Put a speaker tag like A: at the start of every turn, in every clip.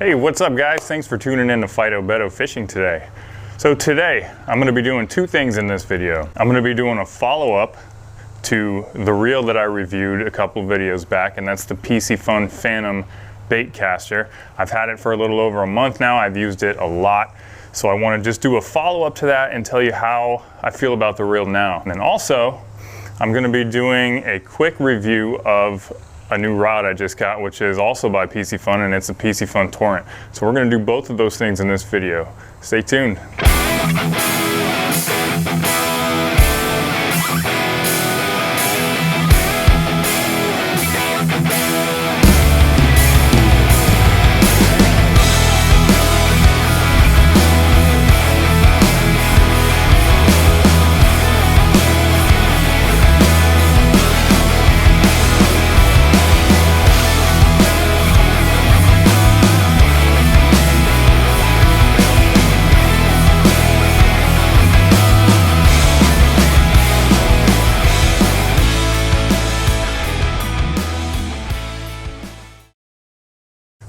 A: Hey, what's up guys? Thanks for tuning in to Fido Beto Fishing today. So today, I'm gonna be doing two things in this video. I'm gonna be doing a follow-up to the reel that I reviewed a couple videos back, and that's the Piscifun Phantom bait caster. I've had it for a little over a month now. I've used it a lot. So I wanna just do a follow-up to that and tell you how I feel about the reel now. And then also, I'm gonna be doing a quick review of a new rod I just got, which is also by Piscifun, and it's a Piscifun Torrent. So we're gonna do both of those things in this video. Stay tuned.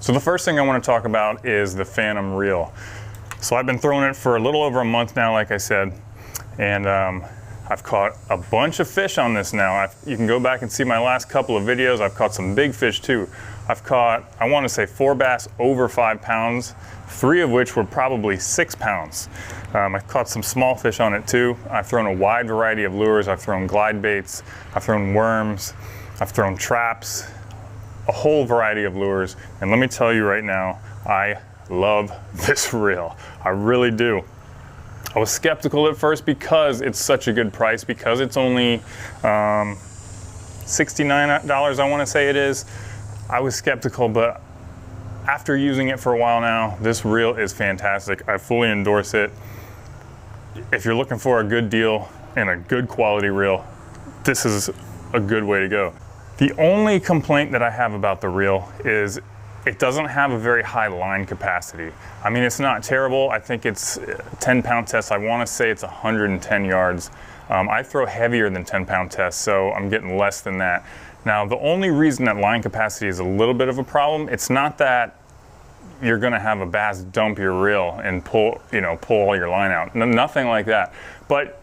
A: So the first thing I want to talk about is the Phantom Reel. So I've been throwing it for a little over a month now, like I said, and I've caught a bunch of fish on this now. You can go back and see my last couple of videos. I've caught some big fish too. I've caught, I want to say 4 bass over 5 pounds, 3 of which were probably 6 pounds. I've caught some small fish on it too. I've thrown a wide variety of lures. I've thrown glide baits, I've thrown worms, I've thrown traps, a whole variety of lures, and let me tell you right now, I love this reel. I really do. I was skeptical at first because it's such a good price, because it's only $69, I want to say it is. I was skeptical, but after using it for a while now, this reel is fantastic. I fully endorse it. If you're looking for a good deal and a good quality reel, this is a good way to go. The only complaint that I have about the reel is it doesn't have a very high line capacity. I mean, it's not terrible. I think it's 10-pound test. I want to say it's 110 yards. I throw heavier than 10-pound tests, so I'm getting less than that. Now, the only reason that line capacity is a little bit of a problem, it's not that you're going to have a bass dump your reel and pull all your line out. Nothing like that. But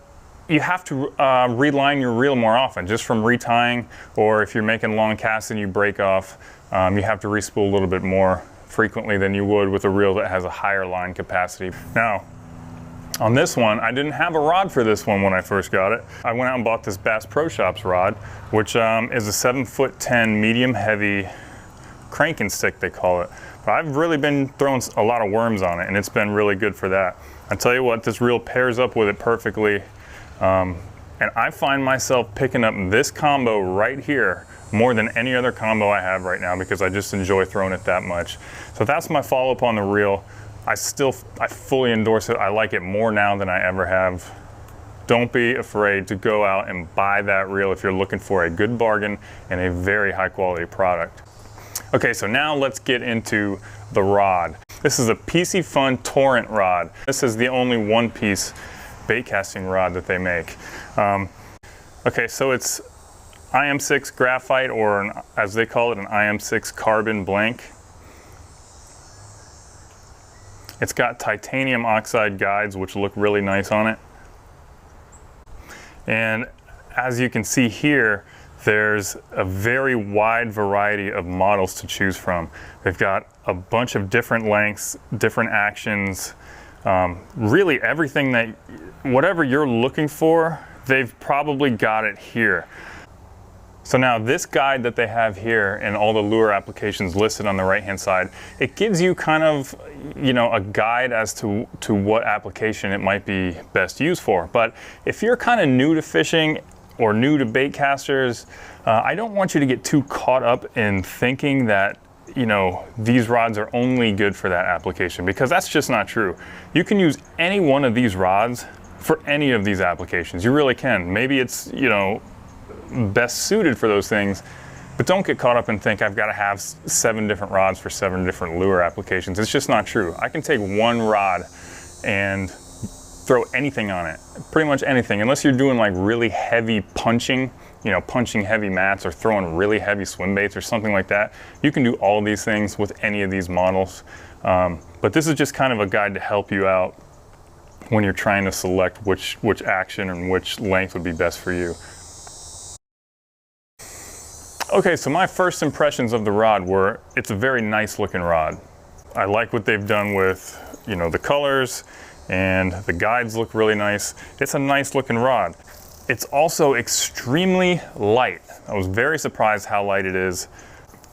A: you have to reline your reel more often, just from retying, or if you're making long casts and you break off, you have to respool a little bit more frequently than you would with a reel that has a higher line capacity. Now, on this one, I didn't have a rod for this one when I first got it. I went out and bought this Bass Pro Shops rod, which is a 7'10" medium heavy cranking stick, they call it. But I've really been throwing a lot of worms on it, and it's been really good for that. I tell you what, this reel pairs up with it perfectly. And I find myself picking up this combo right here more than any other combo I have right now, because I just enjoy throwing it that much. So that's my follow-up on the reel. I fully endorse it. I like it more now than I ever have. Don't be afraid to go out and buy that reel if you're looking for a good bargain and a very high quality product. Okay, so now let's get into the rod. This is a Piscifun Torrent rod. This is the only one-piece bait casting rod that they make. Okay, so it's IM6 Graphite, or as they call it, an IM6 carbon blank. It's got titanium oxide guides, which look really nice on it. And as you can see here, there's a very wide variety of models to choose from. They've got a bunch of different lengths, different actions, really everything that, whatever you're looking for, they've probably got it here. So now this guide that they have here and all the lure applications listed on the right hand side, it gives you kind of, a guide as to what application it might be best used for. But if you're kind of new to fishing or new to bait casters, I don't want you to get too caught up in thinking that these rods are only good for that application, because that's just not true. You can use any one of these rods for any of these applications. You really can. Maybe it's, best suited for those things, but don't get caught up and think I've got to have 7 different rods for 7 different lure applications. It's just not true. I can take one rod and throw anything on it, pretty much anything, unless you're doing like really heavy punching you know, punching heavy mats or throwing really heavy swim baits or something like that, you can do all of these things with any of these models. But this is just kind of a guide to help you out when you're trying to select which action and which length would be best for you. Okay, so my first impressions of the rod were, it's a very nice looking rod. I like what they've done with, you know, the colors, and the guides look really nice. It's a nice looking rod. It's also extremely light. I was very surprised how light it is.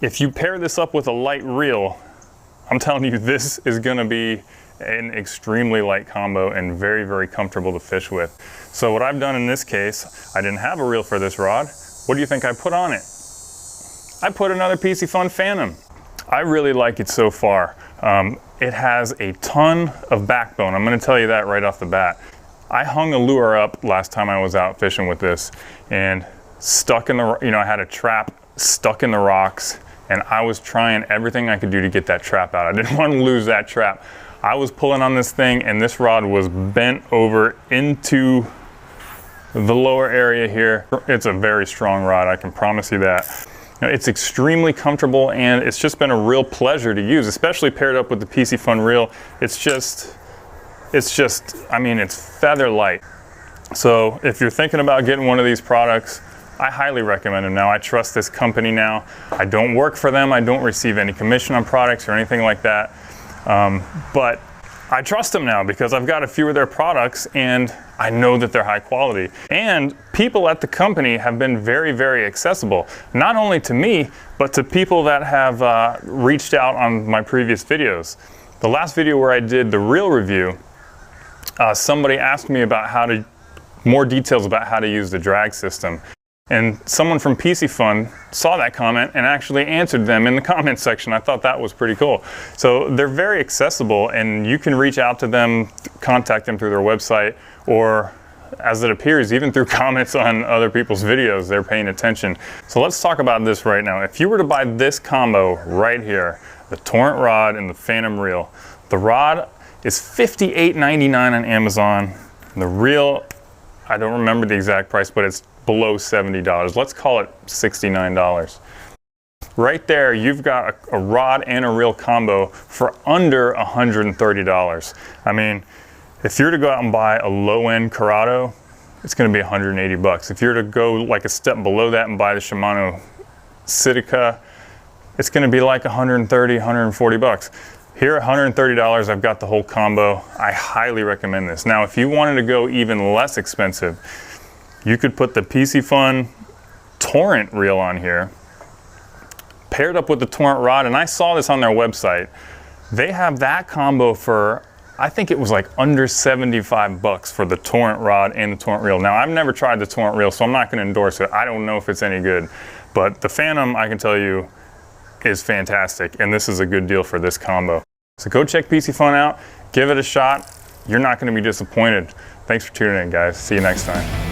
A: If you pair this up with a light reel, I'm telling you, this is gonna be an extremely light combo and very, very comfortable to fish with. So what I've done in this case, I didn't have a reel for this rod. What do you think I put on it? I put another Piscifun Phantom. I really like it so far. It has a ton of backbone. I'm gonna tell you that right off the bat. I hung a lure up last time I was out fishing with this and stuck in the, you know, I had a trap stuck in the rocks and I was trying everything I could do to get that trap out. I didn't want to lose that trap. I was pulling on this thing and this rod was bent over into the lower area here. It's a very strong rod, I can promise you that. You know, it's extremely comfortable and it's just been a real pleasure to use, especially paired up with the Piscifun reel. It's just, I mean, it's feather light. So if you're thinking about getting one of these products, I highly recommend them now. I trust this company now. I don't work for them. I don't receive any commission on products or anything like that. But I trust them now because I've got a few of their products and I know that they're high quality. And people at the company have been very, very accessible, not only to me, but to people that have reached out on my previous videos. The last video where I did the reel review, somebody asked me about more details about how to use the drag system. And someone from Piscifun saw that comment and actually answered them in the comment section. I thought that was pretty cool. So they're very accessible and you can reach out to them, contact them through their website, or as it appears, even through comments on other people's videos, they're paying attention. So let's talk about this right now. If you were to buy this combo right here, the Torrent rod and the Phantom reel, the rod is $58.99 on Amazon. The reel, I don't remember the exact price, but it's below $70. Let's call it $69. Right there, you've got a rod and a reel combo for under $130. I mean, if you're to go out and buy a low-end Corrado, it's gonna be 180 bucks. If you're to go like a step below that and buy the Shimano Sitka, it's gonna be like 130, 140 bucks. Here, $130, I've got the whole combo. I highly recommend this. Now, if you wanted to go even less expensive, you could put the Piscifun Torrent reel on here, paired up with the Torrent rod, and I saw this on their website. They have that combo for, I think it was like under 75 bucks for the Torrent rod and the Torrent reel. Now, I've never tried the Torrent reel, so I'm not gonna endorse it. I don't know if it's any good, but the Phantom, I can tell you, is fantastic, and this is a good deal for this combo. So go check Piscifun out, give it a shot. You're not gonna be disappointed. Thanks for tuning in, guys. See you next time.